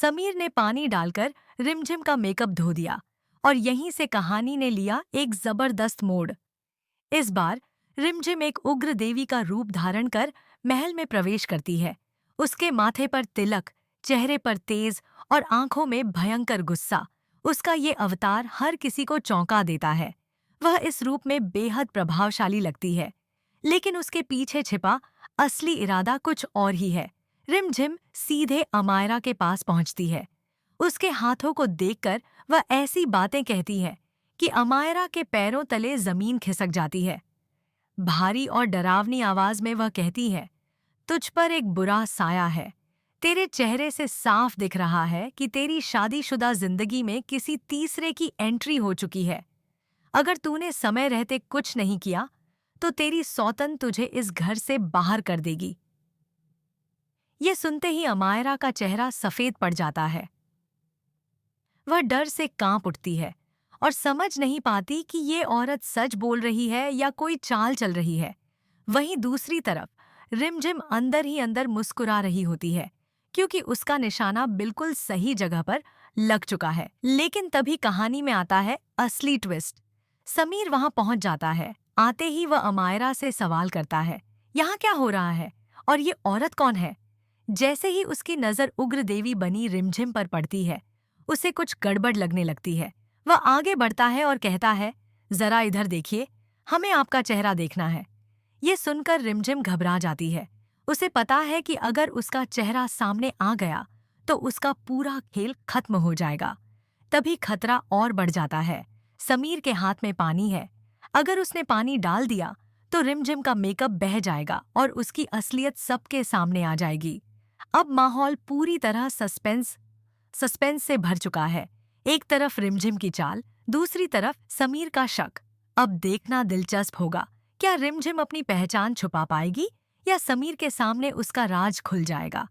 समीर ने पानी डालकर रिमझिम का मेकअप धो दिया और यहीं से कहानी ने लिया एक जबरदस्त मोड़। इस बार रिमझिम एक उग्र देवी का रूप धारण कर महल में प्रवेश करती है। उसके माथे पर तिलक, चेहरे पर तेज और आंखों में भयंकर गुस्सा। उसका ये अवतार हर किसी को चौंका देता है। वह इस रूप में बेहद प्रभावशाली लगती है, लेकिन उसके पीछे छिपा असली इरादा कुछ और ही है। रिमझिम सीधे अमायरा के पास पहुंचती है। उसके हाथों को देखकर वह ऐसी बातें कहती है कि अमायरा के पैरों तले जमीन खिसक जाती है। भारी और डरावनी आवाज में वह कहती है, तुझ पर एक बुरा साया है। तेरे चेहरे से साफ दिख रहा है कि तेरी शादीशुदा जिंदगी में किसी तीसरे की एंट्री हो चुकी है। अगर तूने समय रहते कुछ नहीं किया तो तेरी सौतन तुझे इस घर से बाहर कर देगी। ये सुनते ही अमायरा का चेहरा सफेद पड़ जाता है। वह डर से कांप उठती है और समझ नहीं पाती कि ये औरत सच बोल रही है या कोई चाल चल रही है। वहीं दूसरी तरफ रिमझिम अंदर ही अंदर मुस्कुरा रही होती है, क्योंकि उसका निशाना बिल्कुल सही जगह पर लग चुका है। लेकिन तभी कहानी में आता है असली ट्विस्ट। समीर वहां पहुंच जाता है। आते ही वह अमायरा से सवाल करता है, यहाँ क्या हो रहा है और ये औरत कौन है? जैसे ही उसकी नजर उग्र देवी बनी रिमझिम पर पड़ती है, उसे कुछ गड़बड़ लगने लगती है। वह आगे बढ़ता है और कहता है, जरा इधर देखिए, हमें आपका चेहरा देखना है। ये सुनकर रिमझिम घबरा जाती है। उसे पता है कि अगर उसका चेहरा सामने आ गया तो उसका पूरा खेल खत्म हो जाएगा। तभी खतरा और बढ़ जाता है। समीर के हाथ में पानी है। अगर उसने पानी डाल दिया तो रिमझिम का मेकअप बह जाएगा और उसकी असलियत सबके सामने आ जाएगी। अब माहौल पूरी तरह सस्पेंस से भर चुका है। एक तरफ रिमझिम की चाल, दूसरी तरफ समीर का शक। अब देखना दिलचस्प होगा, क्या रिमझिम अपनी पहचान छुपा पाएगी या समीर के सामने उसका राज खुल जाएगा।